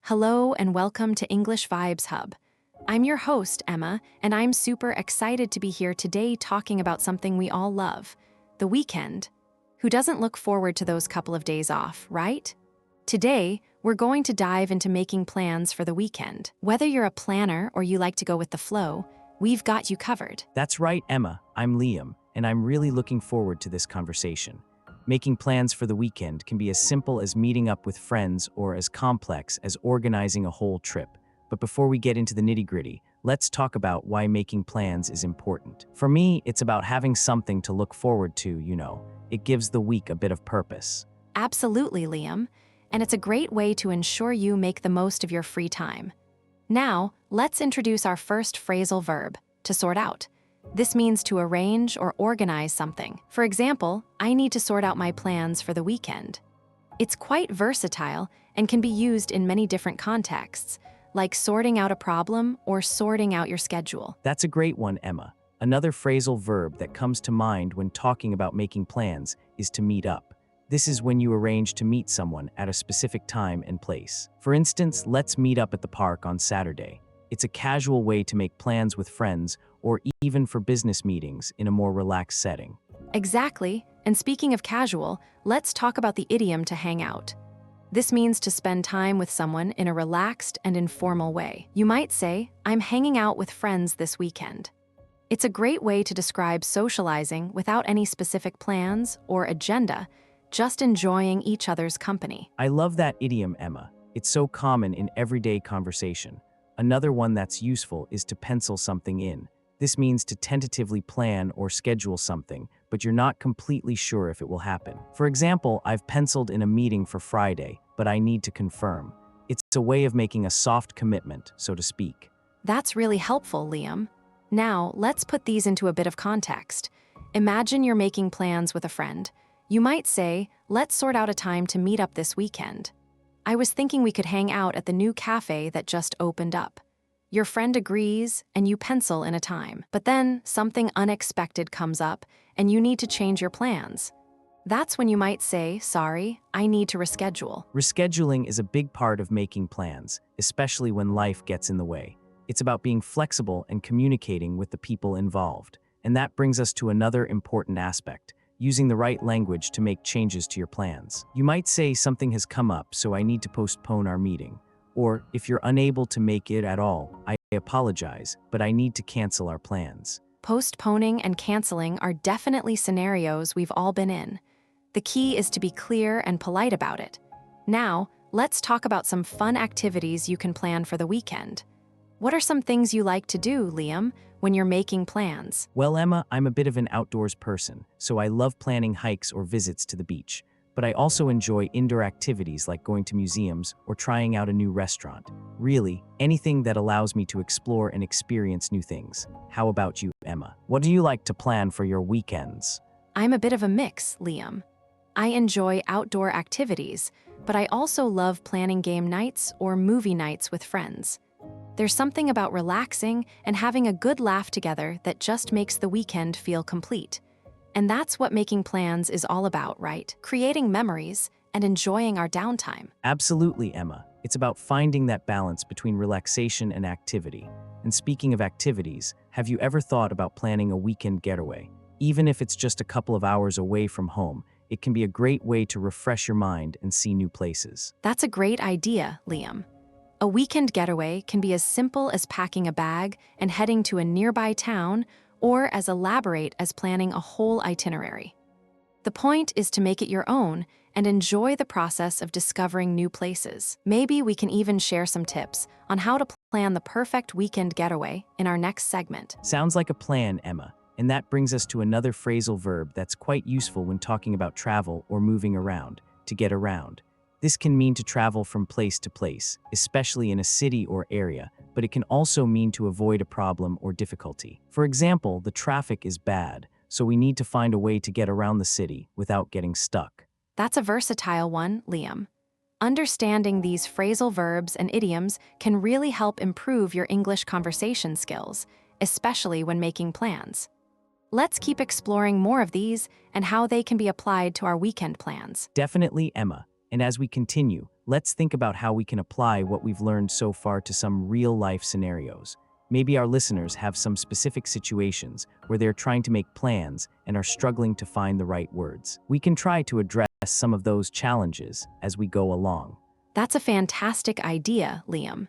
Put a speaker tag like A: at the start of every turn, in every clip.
A: Hello and welcome to English Vibes Hub. I'm your host, Emma, and I'm super excited to be here today talking about something we all love, the weekend. Who doesn't look forward to those couple of days off, right? Today, we're going to dive into making plans for the weekend. Whether you're a planner or you like to go with the flow, we've got you covered.
B: That's right, Emma. I'm Liam, and I'm really looking forward to this conversation. Making plans for the weekend can be as simple as meeting up with friends or as complex as organizing a whole trip. But before we get into the nitty-gritty, let's talk about why making plans is important. For me, it's about having something to look forward to. It gives the week a bit of purpose.
A: Absolutely, Liam. And it's a great way to ensure you make the most of your free time. Now, let's introduce our first phrasal verb, to sort out. This means to arrange or organize something. For example, I need to sort out my plans for the weekend. It's quite versatile and can be used in many different contexts, like sorting out a problem or sorting out your schedule.
B: That's a great one, Emma. Another phrasal verb that comes to mind when talking about making plans is to meet up. This is when you arrange to meet someone at a specific time and place. For instance, let's meet up at the park on Saturday. It's a casual way to make plans with friends or even for business meetings in a more relaxed setting.
A: Exactly. And speaking of casual, let's talk about the idiom to hang out. This means to spend time with someone in a relaxed and informal way. You might say, I'm hanging out with friends this weekend. It's a great way to describe socializing without any specific plans or agenda, just enjoying each other's company.
B: I love that idiom, Emma. It's so common in everyday conversation. Another one that's useful is to pencil something in. This means to tentatively plan or schedule something, but you're not completely sure if it will happen. For example, I've penciled in a meeting for Friday, but I need to confirm. It's a way of making a soft commitment, so to speak.
A: That's really helpful, Liam. Now, let's put these into a bit of context. Imagine you're making plans with a friend. You might say, let's sort out a time to meet up this weekend. I was thinking we could hang out at the new cafe that just opened up. Your friend agrees, and you pencil in a time. But then something unexpected comes up, and you need to change your plans. That's when you might say, sorry, I need to reschedule.
B: Rescheduling is a big part of making plans, especially when life gets in the way. It's about being flexible and communicating with the people involved. And that brings us to another important aspect, using the right language to make changes to your plans. You might say something has come up, so I need to postpone our meeting. Or, if you're unable to make it at all, I apologize, but I need to cancel our plans.
A: Postponing and canceling are definitely scenarios we've all been in. The key is to be clear and polite about it. Now, let's talk about some fun activities you can plan for the weekend. What are some things you like to do, Liam, when you're making plans?
B: Well, Emma, I'm a bit of an outdoors person, so I love planning hikes or visits to the beach. But I also enjoy indoor activities like going to museums or trying out a new restaurant. Really, anything that allows me to explore and experience new things. How about you, Emma? What do you like to plan for your weekends?
A: I'm a bit of a mix, Liam. I enjoy outdoor activities, but I also love planning game nights or movie nights with friends. There's something about relaxing and having a good laugh together that just makes the weekend feel complete. And that's what making plans is all about, right? Creating memories and enjoying our downtime.
B: Absolutely, Emma. It's about finding that balance between relaxation and activity. And speaking of activities, have you ever thought about planning a weekend getaway? Even if it's just a couple of hours away from home, it can be a great way to refresh your mind and see new places.
A: That's a great idea, Liam. A weekend getaway can be as simple as packing a bag and heading to a nearby town, or as elaborate as planning a whole itinerary. The point is to make it your own and enjoy the process of discovering new places. Maybe we can even share some tips on how to plan the perfect weekend getaway in our next segment.
B: Sounds like a plan, Emma. And that brings us to another phrasal verb that's quite useful when talking about travel or moving around, to get around. This can mean to travel from place to place, especially in a city or area, but it can also mean to avoid a problem or difficulty. For example, the traffic is bad, so we need to find a way to get around the city without getting stuck.
A: That's a versatile one, Liam. Understanding these phrasal verbs and idioms can really help improve your English conversation skills, especially when making plans. Let's keep exploring more of these and how they can be applied to our weekend plans.
B: Definitely, Emma. And as we continue, let's think about how we can apply what we've learned so far to some real-life scenarios. Maybe our listeners have some specific situations where they're trying to make plans and are struggling to find the right words. We can try to address some of those challenges as we go along.
A: That's a fantastic idea, Liam.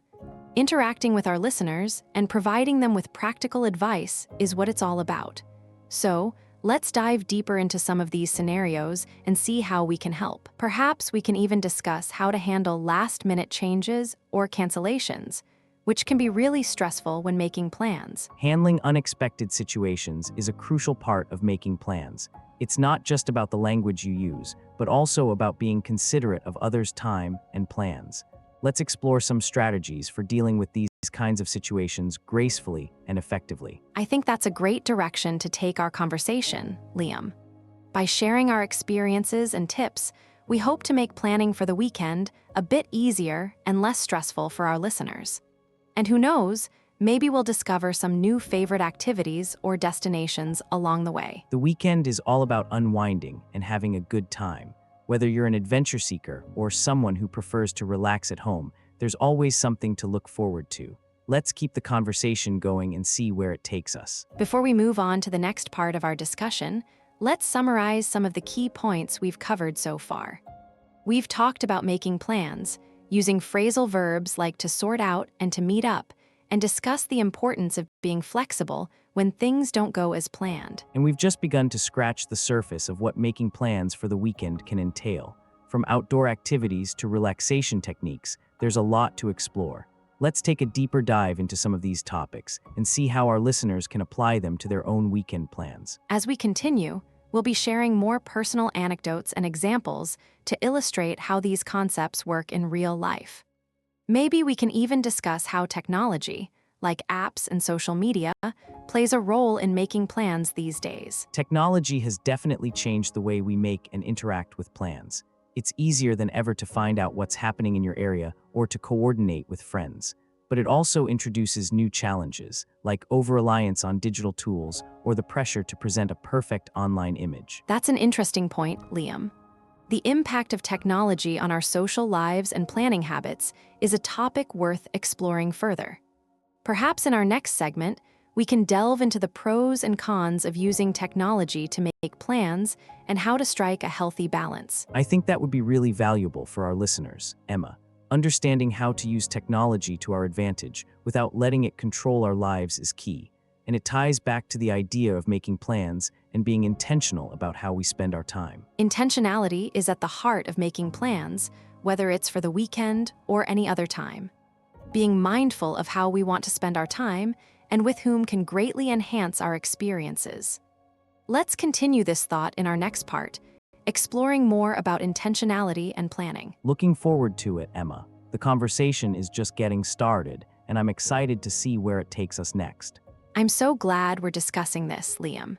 A: Interacting with our listeners and providing them with practical advice is what it's all about. So, let's dive deeper into some of these scenarios and see how we can help. Perhaps we can even discuss how to handle last-minute changes or cancellations, which can be really stressful when making plans.
B: Handling unexpected situations is a crucial part of making plans. It's not just about the language you use, but also about being considerate of others' time and plans. Let's explore some strategies for dealing with these kinds of situations gracefully and effectively.
A: I think that's a great direction to take our conversation, Liam. By sharing our experiences and tips, we hope to make planning for the weekend a bit easier and less stressful for our listeners. And who knows, maybe we'll discover some new favorite activities or destinations along the way.
B: The weekend is all about unwinding and having a good time. Whether you're an adventure seeker or someone who prefers to relax at home, there's always something to look forward to. Let's keep the conversation going and see where it takes us.
A: Before we move on to the next part of our discussion, let's summarize some of the key points we've covered so far. We've talked about making plans, using phrasal verbs like to sort out and to meet up, and discuss the importance of being flexible when things don't go as planned.
B: And we've just begun to scratch the surface of what making plans for the weekend can entail. From outdoor activities to relaxation techniques, there's a lot to explore. Let's take a deeper dive into some of these topics and see how our listeners can apply them to their own weekend plans.
A: As we continue, we'll be sharing more personal anecdotes and examples to illustrate how these concepts work in real life. Maybe we can even discuss how technology, like apps and social media, plays a role in making plans these days.
B: Technology has definitely changed the way we make and interact with plans. It's easier than ever to find out what's happening in your area or to coordinate with friends. But it also introduces new challenges, like over-reliance on digital tools or the pressure to present a perfect online image.
A: That's an interesting point, Liam. The impact of technology on our social lives and planning habits is a topic worth exploring further. Perhaps in our next segment, we can delve into the pros and cons of using technology to make plans and how to strike a healthy balance.
B: I think that would be really valuable for our listeners, Emma. Understanding how to use technology to our advantage without letting it control our lives is key. And it ties back to the idea of making plans and being intentional about how we spend our time.
A: Intentionality is at the heart of making plans, whether it's for the weekend or any other time. Being mindful of how we want to spend our time and with whom can greatly enhance our experiences. Let's continue this thought in our next part, exploring more about intentionality and planning.
B: Looking forward to it, Emma. The conversation is just getting started, and I'm excited to see where it takes us next.
A: I'm so glad we're discussing this, Liam.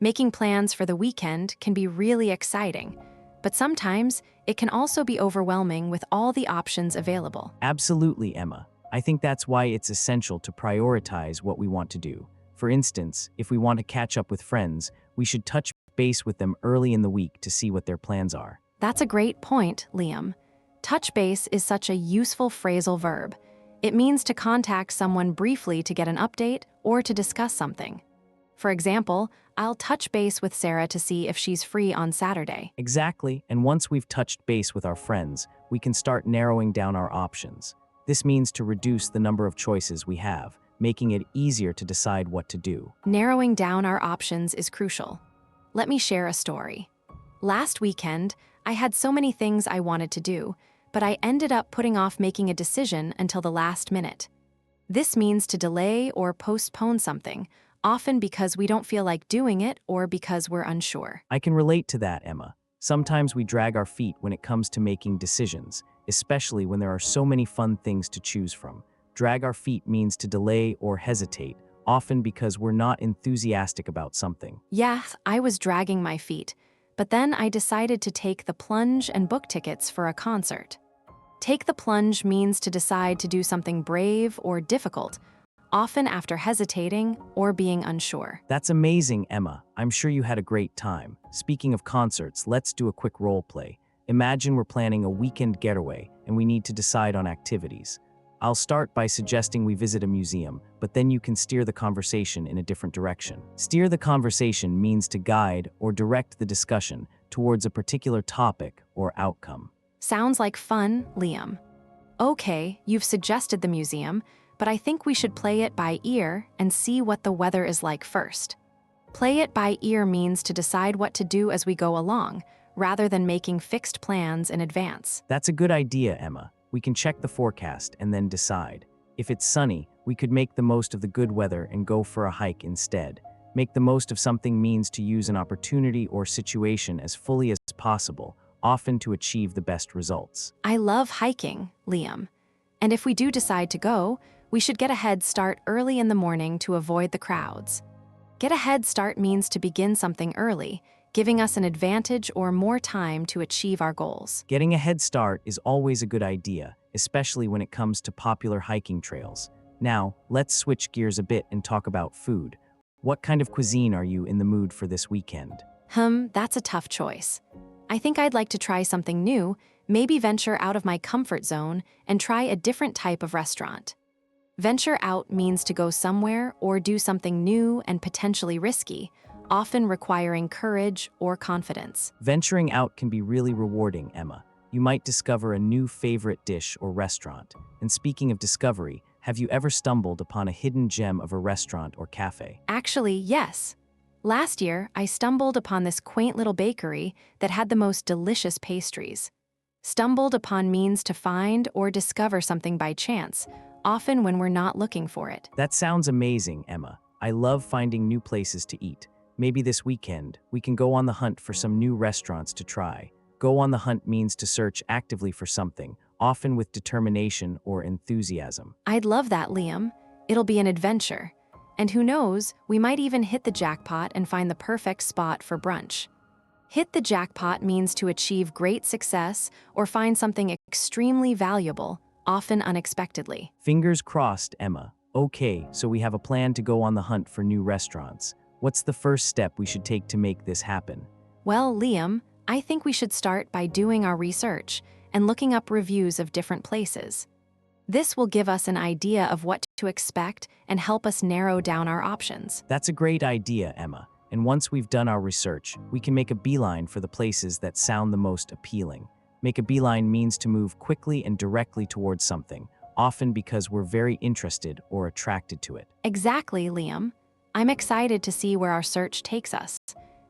A: Making plans for the weekend can be really exciting, but sometimes it can also be overwhelming with all the options available.
B: Absolutely, Emma. I think that's why it's essential to prioritize what we want to do. For instance, if we want to catch up with friends, we should touch base with them early in the week to see what their plans are.
A: That's a great point, Liam. Touch base is such a useful phrasal verb. It means to contact someone briefly to get an update or to discuss something. For example, I'll touch base with Sarah to see if she's free on Saturday.
B: Exactly, and once we've touched base with our friends, we can start narrowing down our options. This means to reduce the number of choices we have, making it easier to decide what to do.
A: Narrowing down our options is crucial. Let me share a story. Last weekend, I had so many things I wanted to do, but I ended up putting off making a decision until the last minute. This means to delay or postpone something, often because we don't feel like doing it or because we're unsure.
B: I can relate to that, Emma. Sometimes we drag our feet when it comes to making decisions, especially when there are so many fun things to choose from. Drag our feet means to delay or hesitate, often because we're not enthusiastic about something.
A: Yeah, I was dragging my feet, but then I decided to take the plunge and book tickets for a concert. Take the plunge means to decide to do something brave or difficult, often after hesitating or being unsure.
B: That's amazing, Emma. I'm sure you had a great time. Speaking of concerts, let's do a quick role play. Imagine we're planning a weekend getaway and we need to decide on activities. I'll start by suggesting we visit a museum, but then you can steer the conversation in a different direction. Steer the conversation means to guide or direct the discussion towards a particular topic or outcome.
A: Sounds like fun, Liam. Okay, you've suggested the museum, but I think we should play it by ear and see what the weather is like first. Play it by ear means to decide what to do as we go along, rather than making fixed plans in advance.
B: That's a good idea, Emma. We can check the forecast and then decide. If it's sunny, we could make the most of the good weather and go for a hike instead. Make the most of something means to use an opportunity or situation as fully as possible, often to achieve the best results.
A: I love hiking, Liam. And if we do decide to go, we should get a head start early in the morning to avoid the crowds. Get a head start means to begin something early, giving us an advantage or more time to achieve our goals.
B: Getting a head start is always a good idea, especially when it comes to popular hiking trails. Now, let's switch gears a bit and talk about food. What kind of cuisine are you in the mood for this weekend?
A: That's a tough choice. I think I'd like to try something new, maybe venture out of my comfort zone and try a different type of restaurant. Venture out means to go somewhere or do something new and potentially risky, often requiring courage or confidence.
B: Venturing out can be really rewarding, Emma. You might discover a new favorite dish or restaurant. And speaking of discovery, have you ever stumbled upon a hidden gem of a restaurant or cafe?
A: Actually, yes. Last year, I stumbled upon this quaint little bakery that had the most delicious pastries. Stumbled upon means to find or discover something by chance, often when we're not looking for it.
B: That sounds amazing, Emma. I love finding new places to eat. Maybe this weekend, we can go on the hunt for some new restaurants to try. Go on the hunt means to search actively for something, often with determination or enthusiasm.
A: I'd love that, Liam. It'll be an adventure. And who knows, we might even hit the jackpot and find the perfect spot for brunch. Hit the jackpot means to achieve great success or find something extremely valuable, often unexpectedly.
B: Fingers crossed, Emma. Okay, so we have a plan to go on the hunt for new restaurants. What's the first step we should take to make this happen?
A: Well, Liam, I think we should start by doing our research and looking up reviews of different places. This will give us an idea of what to expect and help us narrow down our options.
B: That's a great idea, Emma. And once we've done our research, we can make a beeline for the places that sound the most appealing. Make a beeline means to move quickly and directly towards something, often because we're very interested or attracted to it.
A: Exactly, Liam. I'm excited to see where our search takes us.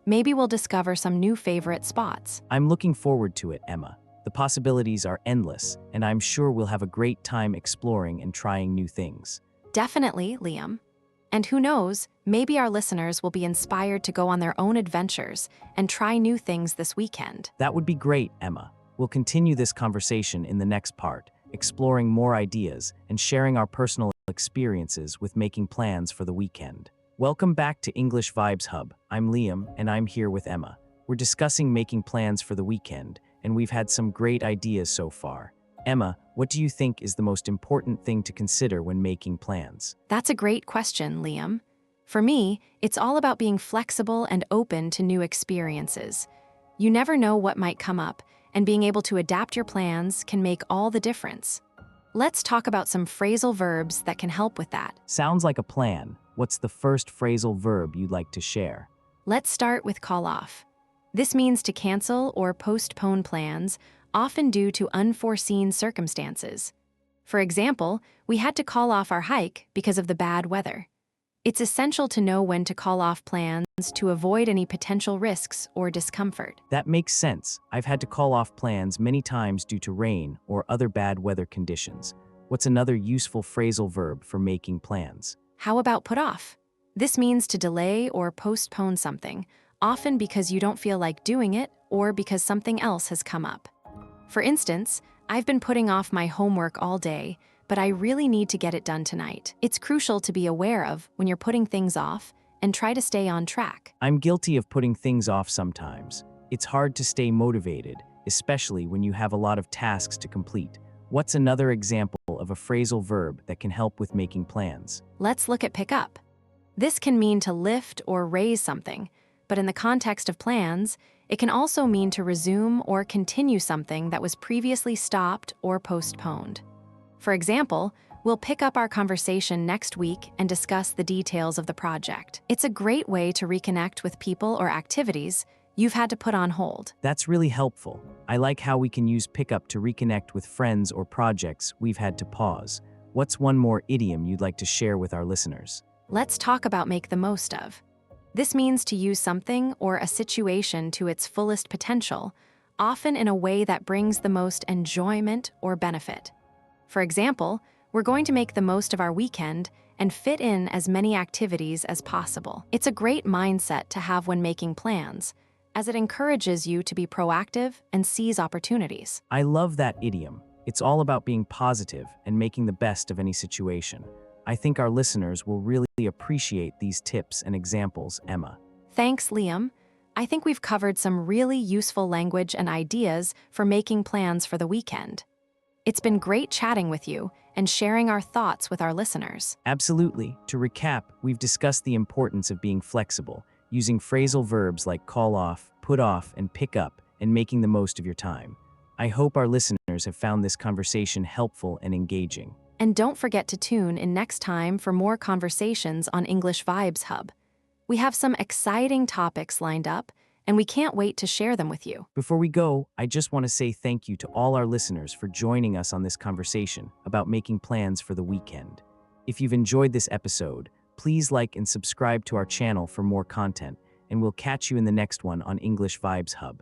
A: Maybe we'll discover some new favorite spots.
B: I'm looking forward to it, Emma. The possibilities are endless, and I'm sure we'll have a great time exploring and trying new things.
A: Definitely, Liam. And who knows, maybe our listeners will be inspired to go on their own adventures and try new things this weekend.
B: That would be great, Emma. We'll continue this conversation in the next part, exploring more ideas and sharing our personal experiences with making plans for the weekend. Welcome back to English Vibes Hub. I'm Liam, and I'm here with Emma. We're discussing making plans for the weekend, and we've had some great ideas so far. Emma, what do you think is the most important thing to consider when making plans?
A: That's a great question, Liam. For me, it's all about being flexible and open to new experiences. You never know what might come up, and being able to adapt your plans can make all the difference. Let's talk about some phrasal verbs that can help with that.
B: Sounds like a plan. What's the first phrasal verb you'd like to share?
A: Let's start with call off. This means to cancel or postpone plans, often due to unforeseen circumstances. For example, we had to call off our hike because of the bad weather. It's essential to know when to call off plans to avoid any potential risks or discomfort.
B: That makes sense. I've had to call off plans many times due to rain or other bad weather conditions. What's another useful phrasal verb for making plans?
A: How about put off? This means to delay or postpone something, often because you don't feel like doing it or because something else has come up. For instance, I've been putting off my homework all day, but I really need to get it done tonight. It's crucial to be aware of when you're putting things off and try to stay on track.
B: I'm guilty of putting things off sometimes. It's hard to stay motivated, especially when you have a lot of tasks to complete. What's another example of a phrasal verb that can help with making plans?
A: Let's look at pick up. This can mean to lift or raise something, but in the context of plans, It can also mean to resume or continue something that was previously stopped or postponed. For example, we'll pick up our conversation next week and discuss the details of the project. It's a great way to reconnect with people or activities you've had to put on hold.
B: That's really helpful. I like how we can use pickup to reconnect with friends or projects we've had to pause. What's one more idiom you'd like to share with our listeners?
A: Let's talk about make the most of. This means to use something or a situation to its fullest potential, often in a way that brings the most enjoyment or benefit. For example, we're going to make the most of our weekend and fit in as many activities as possible. It's a great mindset to have when making plans, as it encourages you to be proactive and seize opportunities.
B: I love that idiom. It's all about being positive and making the best of any situation. I think our listeners will really appreciate these tips and examples, Emma.
A: Thanks, Liam. I think we've covered some really useful language and ideas for making plans for the weekend. It's been great chatting with you and sharing our thoughts with our listeners.
B: Absolutely. To recap, we've discussed the importance of being flexible, using phrasal verbs like call off, put off, and pick up, and making the most of your time. I hope our listeners have found this conversation helpful and engaging.
A: And don't forget to tune in next time for more conversations on English Vibes Hub. We have some exciting topics lined up, and we can't wait to share them with you.
B: Before we go, I just want to say thank you to all our listeners for joining us on this conversation about making plans for the weekend. If you've enjoyed this episode, please like and subscribe to our channel for more content, and we'll catch you in the next one on English Vibes Hub.